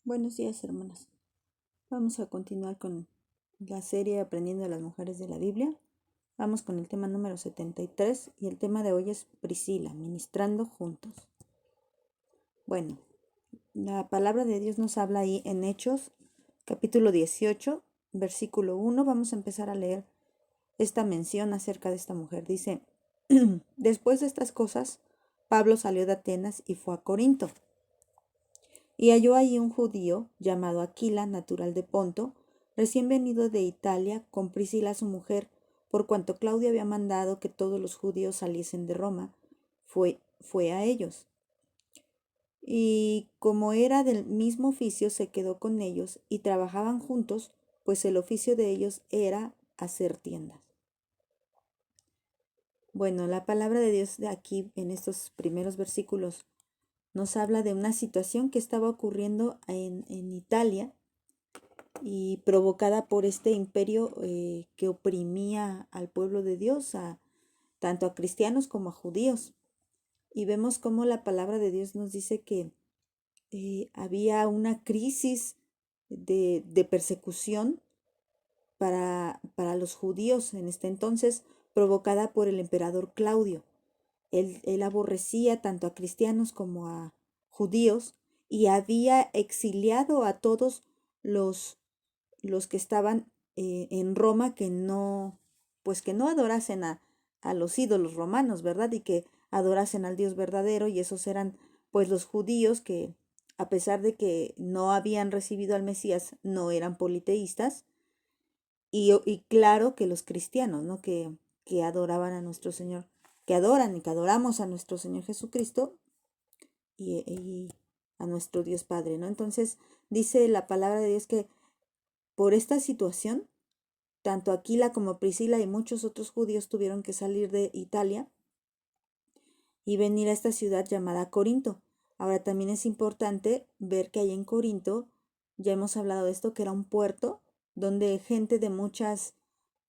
Buenos días, hermanas. Vamos a continuar con la serie Aprendiendo a las Mujeres de la Biblia. Vamos con el tema número 73 y el tema de hoy es Priscila, ministrando juntos. Bueno, la palabra de Dios nos habla ahí en Hechos, capítulo 18, versículo 1. Vamos a empezar a leer esta mención acerca de esta mujer. Dice, después de estas cosas, Pablo salió de Atenas y fue a Corinto. Y halló allí un judío llamado Aquila, natural de Ponto, recién venido de Italia, con Priscila su mujer, por cuanto Claudio había mandado que todos los judíos saliesen de Roma, fue a ellos. Y como era del mismo oficio, se quedó con ellos y trabajaban juntos, pues el oficio de ellos era hacer tiendas. Bueno, la palabra de Dios de aquí, en estos primeros versículos, nos habla de una situación que estaba ocurriendo en Italia y provocada por este imperio que oprimía al pueblo de Dios, tanto a cristianos como a judíos. Y vemos cómo la palabra de Dios nos dice que había una crisis de persecución para los judíos en este entonces, provocada por el emperador Claudio. Él aborrecía tanto a cristianos como a judíos y había exiliado a todos los los que estaban en Roma pues que no adorasen a los ídolos romanos, ¿verdad? Y que adorasen al Dios verdadero, y esos eran pues los judíos que, a pesar de que no habían recibido al Mesías, no eran politeístas, y claro que los cristianos, ¿no? Que adoraban a nuestro Señor, que adoran y que adoramos a nuestro Señor Jesucristo y a nuestro Dios Padre, ¿no? Entonces dice la palabra de Dios que por esta situación, tanto Aquila como Priscila y muchos otros judíos tuvieron que salir de Italia y venir a esta ciudad llamada Corinto. Ahora también es importante ver que ahí en Corinto, ya hemos hablado de esto, que era un puerto donde gente de muchas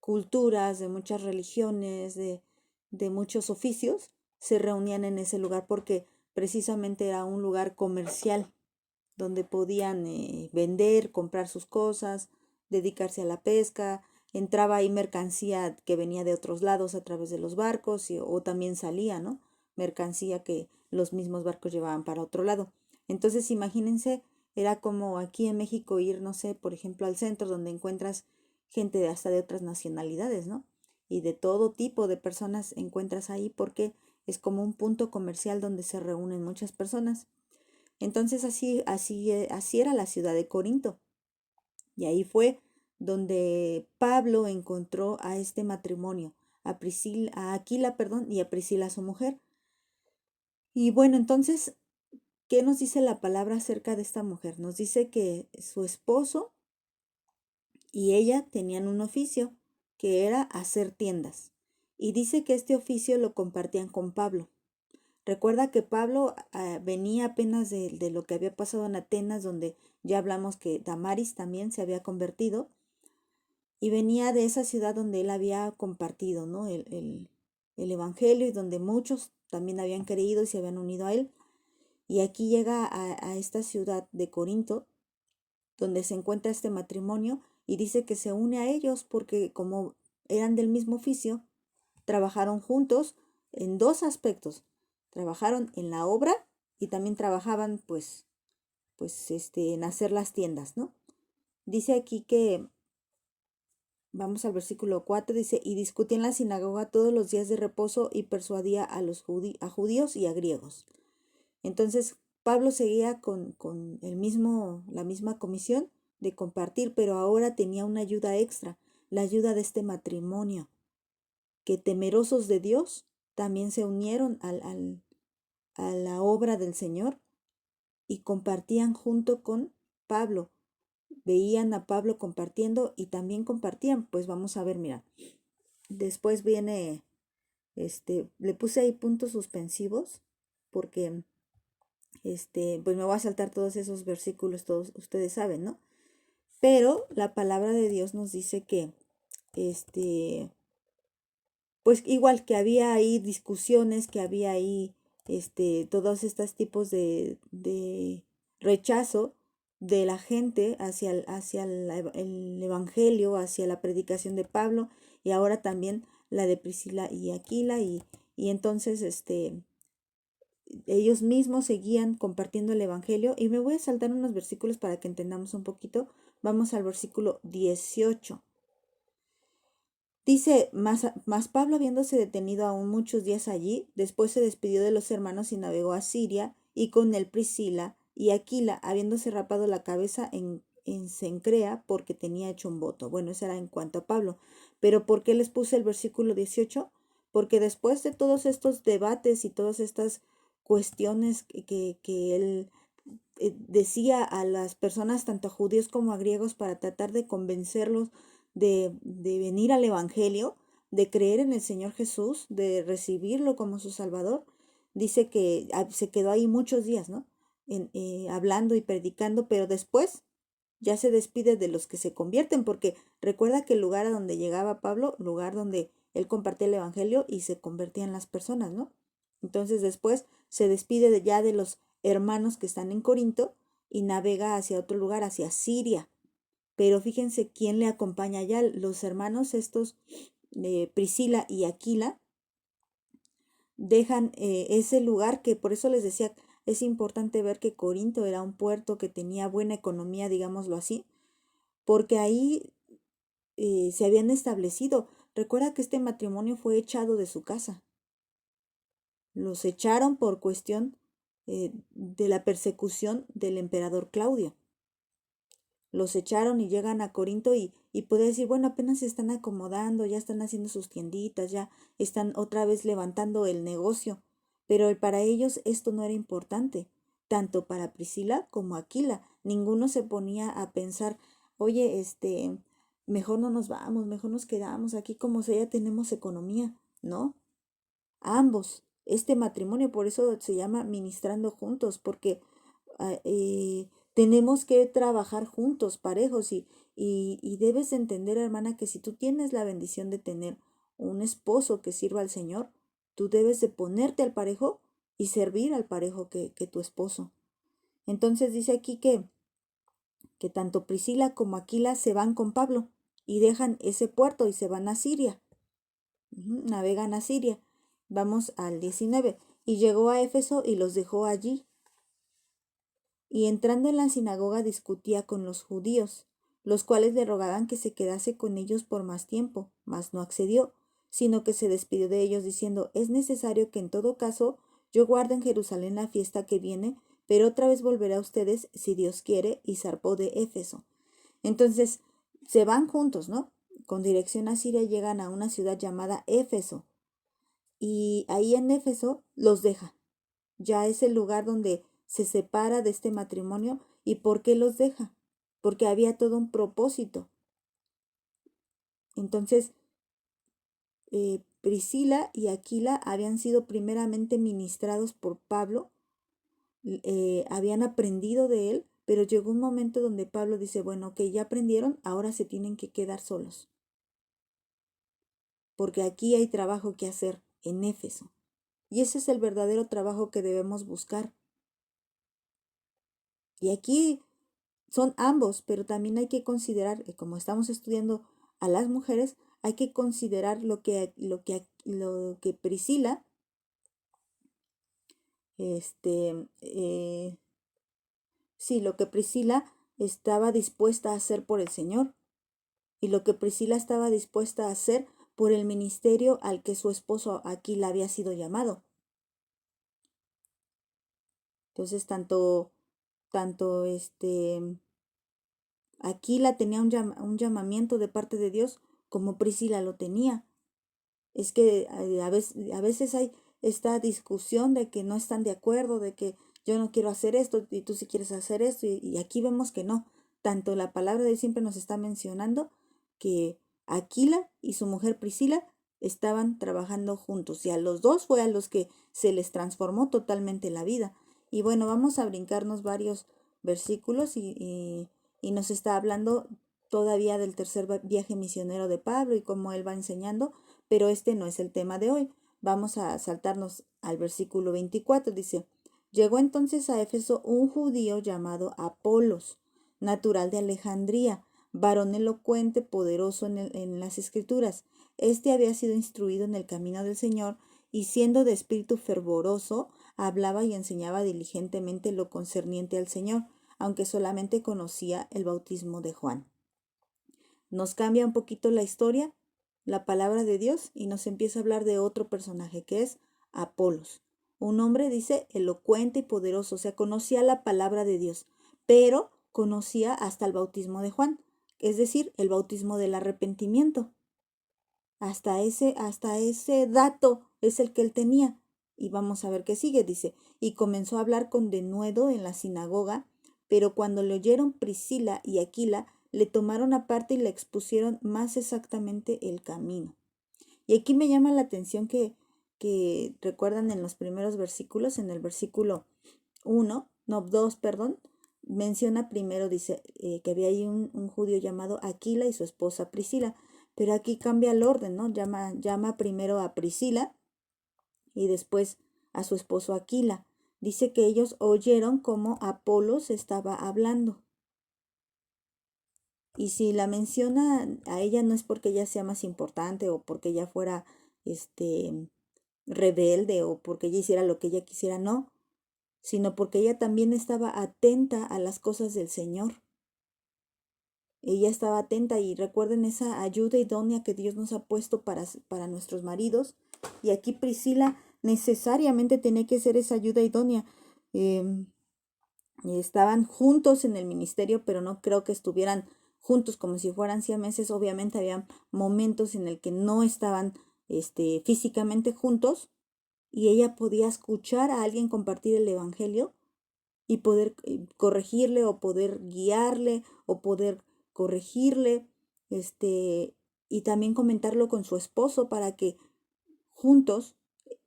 culturas, de muchas religiones, de muchos oficios, se reunían en ese lugar porque precisamente era un lugar comercial donde podían vender, comprar sus cosas, dedicarse a la pesca. Entraba ahí mercancía que venía de otros lados a través de los barcos o también salía, ¿no? Mercancía que los mismos barcos llevaban para otro lado. Entonces, imagínense, era como aquí en México ir, no sé, por ejemplo, al centro donde encuentras gente hasta de otras nacionalidades, ¿no? Y de todo tipo de personas encuentras ahí porque es como un punto comercial donde se reúnen muchas personas. Entonces así era la ciudad de Corinto. Y ahí fue donde Pablo encontró a este matrimonio, a Aquila, perdón, y a Priscila su mujer. Y bueno, entonces, ¿qué nos dice la palabra acerca de esta mujer? Nos dice que su esposo y ella tenían un oficio, que era hacer tiendas. Y dice que este oficio lo compartían con Pablo. Recuerda que Pablo venía apenas de lo que había pasado en Atenas, donde ya hablamos que Damaris también se había convertido, y venía de esa ciudad donde él había compartido, ¿no? El Evangelio, y donde muchos también habían creído y se habían unido a él. Y aquí llega a esta ciudad de Corinto, donde se encuentra este matrimonio, y dice que se une a ellos porque como eran del mismo oficio, trabajaron juntos en dos aspectos. Trabajaron en la obra y también trabajaban en hacer las tiendas, ¿no? Dice aquí que, vamos al versículo 4, dice, y discutía en la sinagoga todos los días de reposo y persuadía a judíos y a griegos. Entonces, Pablo seguía con la misma comisión de compartir, pero ahora tenía una ayuda extra, la ayuda de este matrimonio, que temerosos de Dios también se unieron a la obra del Señor y compartían junto con Pablo. Veían a Pablo compartiendo y también compartían. Pues vamos a ver, mira, después viene, le puse ahí puntos suspensivos porque, pues me voy a saltar todos esos versículos, todos ustedes saben, ¿no? Pero la palabra de Dios nos dice que, este, pues igual que había ahí discusiones, que había ahí todos estos tipos de rechazo de la gente hacia el Evangelio, hacia la predicación de Pablo, y ahora también la de Priscila y Aquila, y entonces ellos mismos seguían compartiendo el Evangelio. Y me voy a saltar unos versículos para que entendamos un poquito. Vamos al versículo 18. Dice, mas Pablo, habiéndose detenido aún muchos días allí, después se despidió de los hermanos y navegó a Siria, y con él Priscila y Aquila, habiéndose rapado la cabeza en Cencrea, porque tenía hecho un voto. Bueno, eso era en cuanto a Pablo. Pero ¿por qué les puse el versículo 18? Porque después de todos estos debates y todas estas cuestiones que él decía a las personas, tanto a judíos como a griegos, para tratar de convencerlos de venir al Evangelio, de creer en el Señor Jesús, de recibirlo como su Salvador, dice que se quedó ahí muchos días, ¿no? Hablando y predicando, pero después ya se despide de los que se convierten, porque recuerda que el lugar a donde llegaba Pablo, lugar donde él compartía el Evangelio y se convertían las personas, ¿no? Entonces después se despide ya de los hermanos que están en Corinto y navega hacia otro lugar, hacia Siria. Pero fíjense quién le acompaña allá, los hermanos estos, Priscila y Aquila, dejan ese lugar que por eso les decía, es importante ver que Corinto era un puerto que tenía buena economía, digámoslo así, porque ahí se habían establecido. Recuerda que este matrimonio fue echado de su casa. Los echaron por cuestión de la persecución del emperador Claudio. Los echaron y llegan a Corinto y puede decir, bueno, apenas se están acomodando, ya están haciendo sus tienditas, ya están otra vez levantando el negocio. Pero para ellos esto no era importante, tanto para Priscila como Aquila. Ninguno se ponía a pensar, oye, mejor no nos vamos, mejor nos quedamos aquí como si ya tenemos economía, ¿no? Ambos, este matrimonio, por eso se llama ministrando juntos, porque tenemos que trabajar juntos, parejos, y debes entender, hermana, que si tú tienes la bendición de tener un esposo que sirva al Señor, tú debes de ponerte al parejo y servir al parejo que tu esposo. Entonces dice aquí que tanto Priscila como Aquila se van con Pablo y dejan ese puerto y se van a Siria. Navegan a Siria. Vamos al 19. Y llegó a Éfeso y los dejó allí. Y entrando en la sinagoga discutía con los judíos, los cuales le rogaban que se quedase con ellos por más tiempo, mas no accedió, sino que se despidió de ellos diciendo, es necesario que en todo caso yo guarde en Jerusalén la fiesta que viene, pero otra vez volveré a ustedes si Dios quiere, y zarpó de Éfeso. Entonces se van juntos, ¿no? Con dirección a Siria llegan a una ciudad llamada Éfeso, y ahí en Éfeso los deja. Ya es el lugar donde se separa de este matrimonio. ¿Y por qué los deja? Porque había todo un propósito. Entonces, Priscila y Aquila habían sido primeramente ministrados por Pablo, habían aprendido de él, pero llegó un momento donde Pablo dice, bueno, que ya aprendieron, ahora se tienen que quedar solos, porque aquí hay trabajo que hacer en Éfeso. Y ese es el verdadero trabajo que debemos buscar. Y aquí son ambos, pero también hay que considerar, como estamos estudiando a las mujeres, hay que considerar lo que Priscila, lo que Priscila estaba dispuesta a hacer por el Señor y lo que Priscila estaba dispuesta a hacer por el ministerio al que su esposo aquí la había sido llamado. Entonces, tanto Aquila tenía un llamamiento de parte de Dios como Priscila lo tenía. Es que a veces hay esta discusión de que no están de acuerdo, de que yo no quiero hacer esto y tú sí quieres hacer esto, y aquí vemos que no. Tanto la palabra de Dios siempre nos está mencionando que Aquila y su mujer Priscila estaban trabajando juntos y a los dos fue a los que se les transformó totalmente la vida. Y bueno, vamos a brincarnos varios versículos y nos está hablando todavía del tercer viaje misionero de Pablo y cómo él va enseñando, pero este no es el tema de hoy. Vamos a saltarnos al versículo 24. Dice, llegó entonces a Éfeso un judío llamado Apolos, natural de Alejandría, varón elocuente, poderoso en las escrituras. Este había sido instruido en el camino del Señor y siendo de espíritu fervoroso, hablaba y enseñaba diligentemente lo concerniente al Señor, aunque solamente conocía el bautismo de Juan. Nos cambia un poquito la historia, la palabra de Dios, y nos empieza a hablar de otro personaje que es Apolos. Un hombre, dice, elocuente y poderoso, o sea, conocía la palabra de Dios, pero conocía hasta el bautismo de Juan, es decir, el bautismo del arrepentimiento. Hasta ese dato es el que él tenía. Y vamos a ver qué sigue, dice. Y comenzó a hablar con denuedo en la sinagoga, pero cuando le oyeron Priscila y Aquila, le tomaron aparte y le expusieron más exactamente el camino. Y aquí me llama la atención que recuerdan en los primeros versículos, en el versículo 1, no, 2, perdón, menciona primero, dice, que había ahí un judío llamado Aquila y su esposa Priscila. Pero aquí cambia el orden, ¿no? Llama primero a Priscila y después a su esposo Aquila. Dice que ellos oyeron cómo Apolos estaba hablando. Y si la menciona a ella no es porque ella sea más importante o porque ella fuera rebelde o porque ella hiciera lo que ella quisiera, no, sino porque ella también estaba atenta a las cosas del Señor. Ella estaba atenta y recuerden esa ayuda idónea que Dios nos ha puesto para nuestros maridos. Y aquí Priscila necesariamente tenía que ser esa ayuda idónea. Estaban juntos en el ministerio, pero no creo que estuvieran juntos como si fueran siameses. Obviamente había momentos en el que no estaban físicamente juntos y ella podía escuchar a alguien compartir el evangelio y poder corregirle o poder guiarle o poder corregirle, y también comentarlo con su esposo para que juntos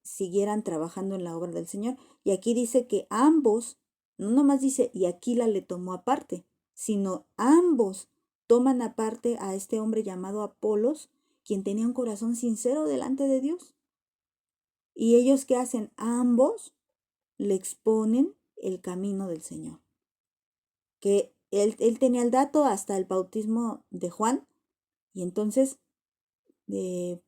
siguieran trabajando en la obra del Señor. Y aquí dice que ambos, no nomás dice, y Aquila le tomó aparte, sino ambos toman aparte a este hombre llamado Apolos, quien tenía un corazón sincero delante de Dios. Y ellos, ¿qué hacen? Ambos le exponen el camino del Señor. Que él tenía el dato hasta el bautismo de Juan, y entonces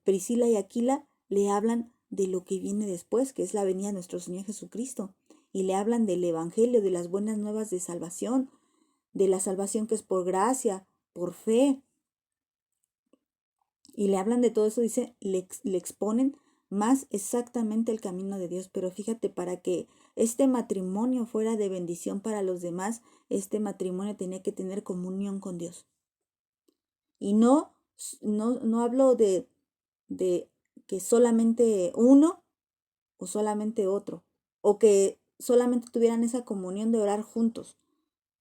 Priscila y Aquila le hablan de lo que viene después, que es la venida de nuestro Señor Jesucristo, y le hablan del Evangelio, de las buenas nuevas de salvación, de la salvación que es por gracia, por fe, y le hablan de todo eso, dice, le exponen más exactamente el camino de Dios. Pero fíjate, para que este matrimonio fuera de bendición para los demás, este matrimonio tenía que tener comunión con Dios. Y no hablo de que solamente uno o solamente otro, o que solamente tuvieran esa comunión de orar juntos,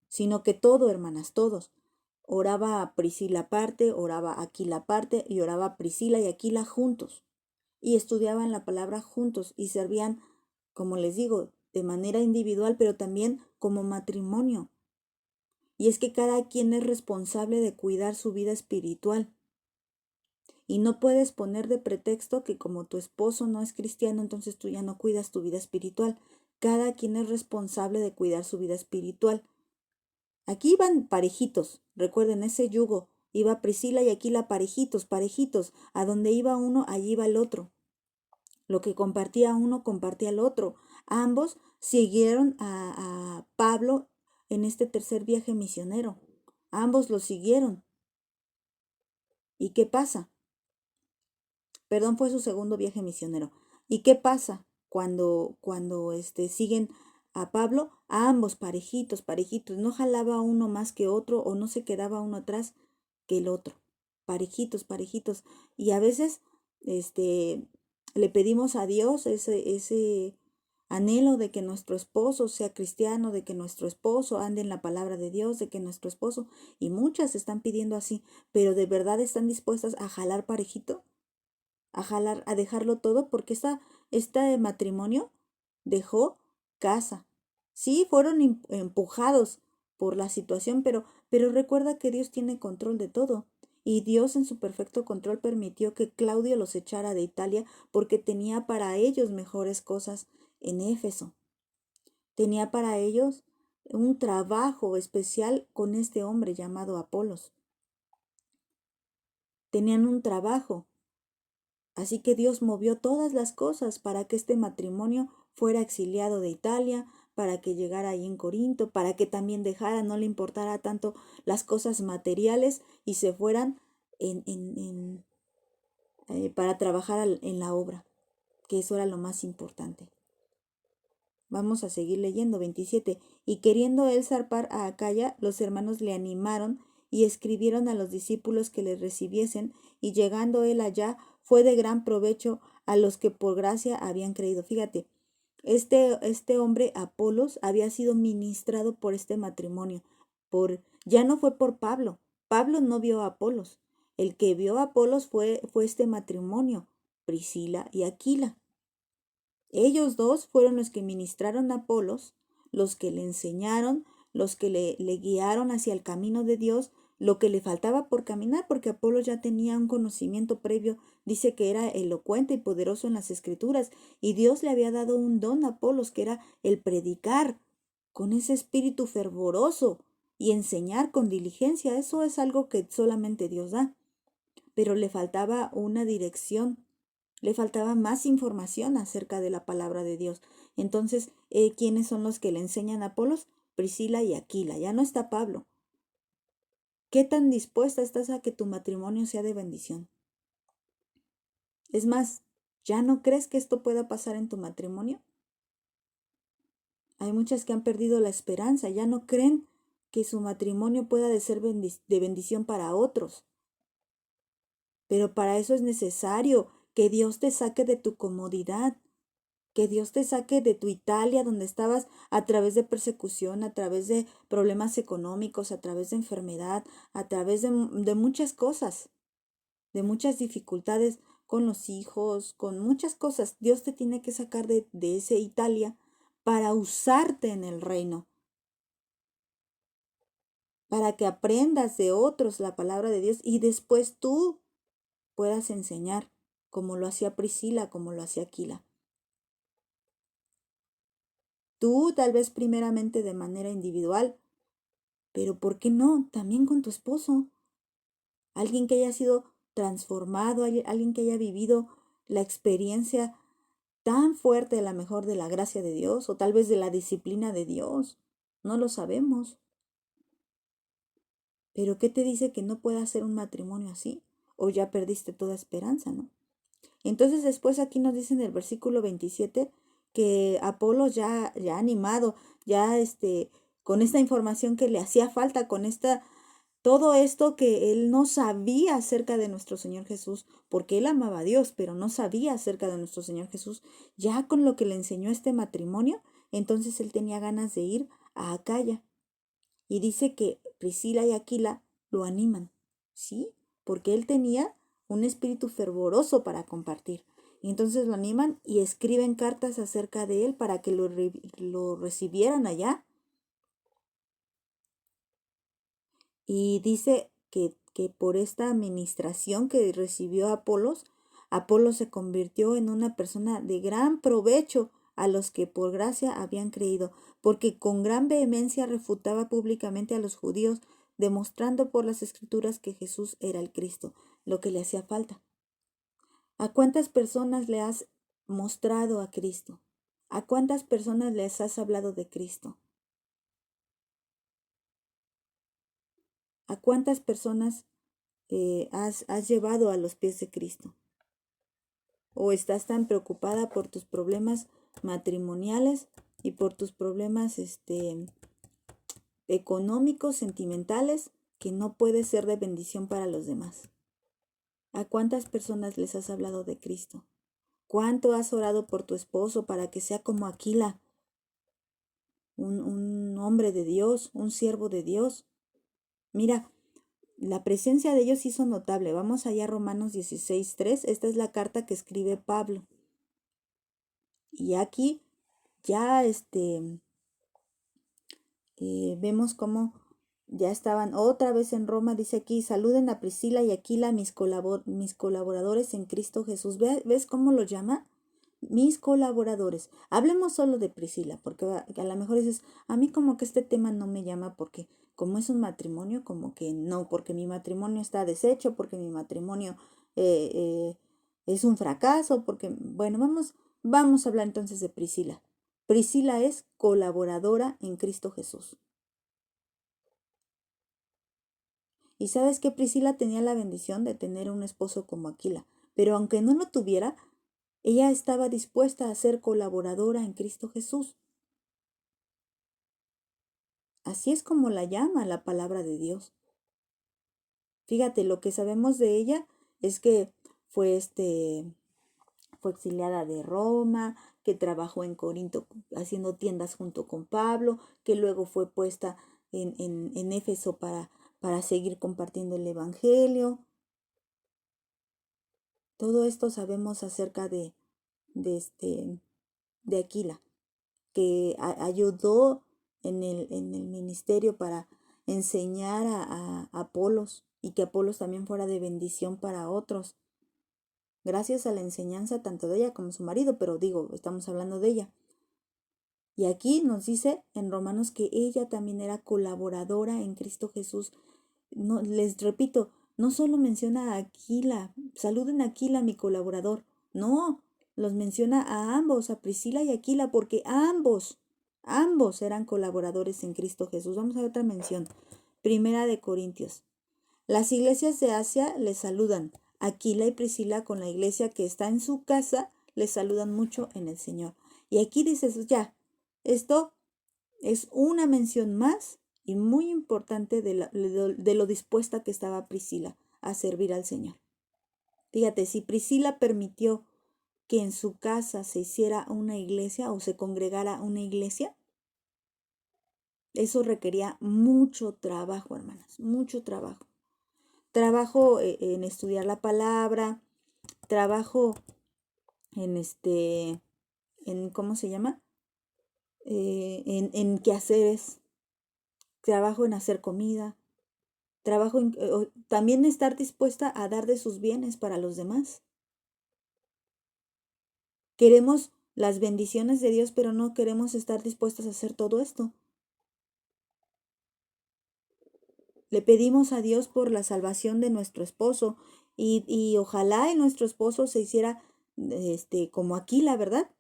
sino que todo, hermanas, todos. Oraba Priscila aparte, oraba Aquila aparte y oraba Priscila y Aquila juntos. Y estudiaban la palabra juntos y servían, como les digo, de manera individual, pero también como matrimonio. Y es que cada quien es responsable de cuidar su vida espiritual. Y no puedes poner de pretexto que como tu esposo no es cristiano, entonces tú ya no cuidas tu vida espiritual. Cada quien es responsable de cuidar su vida espiritual. Aquí iban parejitos, recuerden ese yugo. Iba Priscila y Aquila parejitos, parejitos. A donde iba uno, allí iba el otro. Lo que compartía uno, compartía el otro. Ambos siguieron a Pablo en este tercer viaje misionero. Ambos lo siguieron. ¿Y qué pasa? Perdón, fue su segundo viaje misionero. ¿Y qué pasa cuando siguen a Pablo? A ambos parejitos, parejitos. No jalaba uno más que otro o no se quedaba uno atrás que el otro. Parejitos, parejitos. Y a veces le pedimos a Dios ese anhelo de que nuestro esposo sea cristiano, de que nuestro esposo ande en la palabra de Dios, de que nuestro esposo, y muchas están pidiendo así, pero ¿de verdad están dispuestas a jalar parejito? A dejarlo todo, porque este matrimonio dejó casa. Sí, fueron empujados por la situación, pero recuerda que Dios tiene control de todo. Y Dios en su perfecto control permitió que Claudio los echara de Italia porque tenía para ellos mejores cosas en Éfeso. Tenía para ellos un trabajo especial con este hombre llamado Apolos. Tenían un trabajo. Así que Dios movió todas las cosas para que este matrimonio fuera exiliado de Italia, para que llegara ahí en Corinto, para que también dejara, no le importara tanto las cosas materiales y se fueran para trabajar en la obra, que eso era lo más importante. Vamos a seguir leyendo, 27. Y queriendo él zarpar a Acaya, los hermanos le animaron y escribieron a los discípulos que le recibiesen, y llegando él allá, fue de gran provecho a los que por gracia habían creído. Fíjate, este hombre, Apolos, había sido ministrado por este matrimonio. Ya no fue por Pablo. Pablo no vio a Apolos. El que vio a Apolos fue este matrimonio, Priscila y Aquila. Ellos dos fueron los que ministraron a Apolos, los que le enseñaron, los que le guiaron hacia el camino de Dios, lo que le faltaba por caminar, porque Apolos ya tenía un conocimiento previo, dice que era elocuente y poderoso en las escrituras, y Dios le había dado un don a Apolos, que era el predicar con ese espíritu fervoroso y enseñar con diligencia. Eso es algo que solamente Dios da, pero le faltaba una dirección. Le faltaba más información acerca de la palabra de Dios. Entonces, ¿quiénes son los que le enseñan a Apolos? Priscila y Aquila. Ya no está Pablo. ¿Qué tan dispuesta estás a que tu matrimonio sea de bendición? Es más, ¿ya no crees que esto pueda pasar en tu matrimonio? Hay muchas que han perdido la esperanza, ya no creen que su matrimonio pueda ser de bendición para otros. Pero para eso es necesario que Dios te saque de tu comodidad, que Dios te saque de tu Italia, donde estabas a través de persecución, a través de problemas económicos, a través de enfermedad, a través de muchas cosas, de muchas dificultades con los hijos, con muchas cosas. Dios te tiene que sacar de ese Italia para usarte en el reino, para que aprendas de otros la palabra de Dios y después tú puedas enseñar, como lo hacía Priscila, como lo hacía Aquila. Tú tal vez primeramente de manera individual, pero ¿por qué no? También con tu esposo. Alguien que haya sido transformado, alguien que haya vivido la experiencia tan fuerte, a la mejor de la gracia de Dios, o tal vez de la disciplina de Dios. No lo sabemos. Pero ¿qué te dice que no pueda ser un matrimonio así? O ya perdiste toda esperanza, ¿no? Entonces después aquí nos dice en el versículo 27 que Apolo ya animado, ya con esta información que le hacía falta, todo esto que él no sabía acerca de nuestro Señor Jesús, porque él amaba a Dios, pero no sabía acerca de nuestro Señor Jesús, ya con lo que le enseñó este matrimonio, entonces él tenía ganas de ir a Acaya. Y dice que Priscila y Aquila lo animan, ¿sí? Porque él tenía un espíritu fervoroso para compartir. Y entonces lo animan y escriben cartas acerca de él para que lo recibieran allá. Y dice que por esta administración que recibió Apolos, Apolos se convirtió en una persona de gran provecho a los que por gracia habían creído, porque con gran vehemencia refutaba públicamente a los judíos, demostrando por las escrituras que Jesús era el Cristo, lo que le hacía falta. ¿A cuántas personas le has mostrado a Cristo? ¿A cuántas personas les has hablado de Cristo? ¿A cuántas personas has llevado a los pies de Cristo? ¿O estás tan preocupada por tus problemas matrimoniales y por tus problemas económicos, sentimentales, que no puedes ser de bendición para los demás? ¿A cuántas personas les has hablado de Cristo? ¿Cuánto has orado por tu esposo para que sea como Aquila, un hombre de Dios, un siervo de Dios? Mira, la presencia de ellos hizo notable. Vamos allá a Romanos 16:3. Esta es la carta que escribe Pablo. Y aquí ya vemos cómo ya estaban otra vez en Roma. Dice aquí, saluden a Priscila y Aquila, mis colaboradores en Cristo Jesús. ¿Ves cómo lo llama? mis colaboradores. Hablemos solo de Priscila, porque a lo mejor dices, a mí como que este tema no me llama porque como es un matrimonio, como que no, porque mi matrimonio está deshecho, porque mi matrimonio eh, eh, es un fracaso, porque, bueno, vamos a hablar entonces de Priscila. Priscila es colaboradora en Cristo Jesús. Y sabes que Priscila tenía la bendición de tener un esposo como Aquila, pero aunque no lo tuviera, ella estaba dispuesta a ser colaboradora en Cristo Jesús. Así es como la llama la palabra de Dios. Fíjate, lo que sabemos de ella es que fue fue exiliada de Roma, que trabajó en Corinto haciendo tiendas junto con Pablo, que luego fue puesta en Éfeso para seguir compartiendo el Evangelio. Todo esto sabemos acerca de, de Aquila, que ayudó en el ministerio para enseñar a Apolos y que Apolos también fuera de bendición para otros, gracias a la enseñanza tanto de ella como su marido, pero digo, estamos hablando de ella. Y aquí nos dice en Romanos que ella también era colaboradora en Cristo Jesús. No, les repito, no solo menciona a Aquila, saluden a Aquila, mi colaborador. No, los menciona a ambos, a Priscila y Aquila, porque ambos eran colaboradores en Cristo Jesús. Vamos a ver otra mención. Primera de Corintios. Las iglesias de Asia les saludan. Aquila y Priscila con la iglesia que está en su casa les saludan mucho en el Señor. Y aquí dices, ya, esto es una mención más y muy importante de lo dispuesta que estaba Priscila a servir al Señor. Fíjate, si Priscila permitió que en su casa se hiciera una iglesia o se congregara una iglesia, eso requería mucho trabajo, hermanas, mucho trabajo. Trabajo en estudiar la palabra, trabajo en ¿cómo se llama? En quehaceres, trabajo en hacer comida, trabajo en, también estar dispuesta a dar de sus bienes para los demás. Queremos las bendiciones de Dios, pero no queremos estar dispuestas a hacer todo esto. Le pedimos a Dios por la salvación de nuestro esposo y ojalá nuestro esposo se hiciera como Aquila, ¿verdad?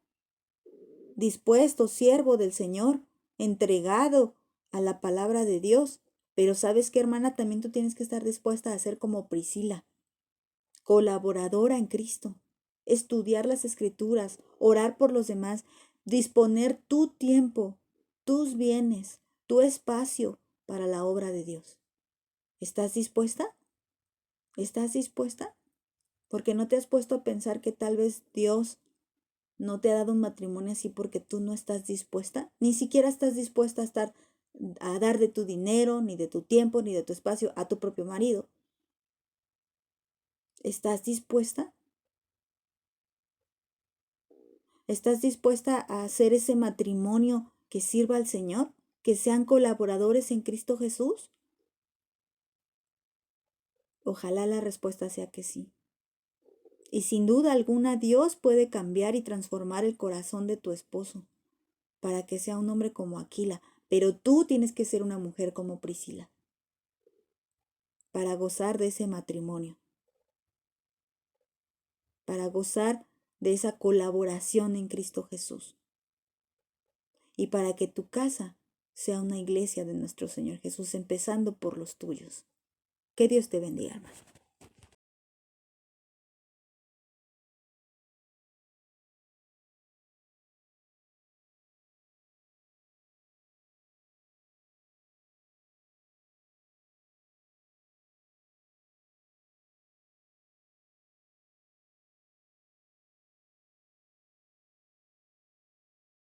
Dispuesto, siervo del Señor, entregado a la palabra de Dios. Pero sabes qué, hermana, también tú tienes que estar dispuesta a ser como Priscila, colaboradora en Cristo, estudiar las escrituras, orar por los demás, disponer tu tiempo, tus bienes, tu espacio para la obra de Dios. ¿Estás dispuesta? ¿Estás dispuesta? Porque no te has puesto a pensar que tal vez Dios no te ha dado un matrimonio así porque tú no estás dispuesta, ni siquiera estás dispuesta a dar de tu dinero, ni de tu tiempo, ni de tu espacio a tu propio marido. ¿Estás dispuesta? ¿Estás dispuesta a hacer ese matrimonio que sirva al Señor? ¿Que sean colaboradores en Cristo Jesús? Ojalá la respuesta sea que sí. Y sin duda alguna Dios puede cambiar y transformar el corazón de tu esposo para que sea un hombre como Aquila, pero tú tienes que ser una mujer como Priscila para gozar de ese matrimonio, para gozar de esa colaboración en Cristo Jesús y para que tu casa sea una iglesia de nuestro Señor Jesús, empezando por los tuyos. Que Dios te bendiga, hermano.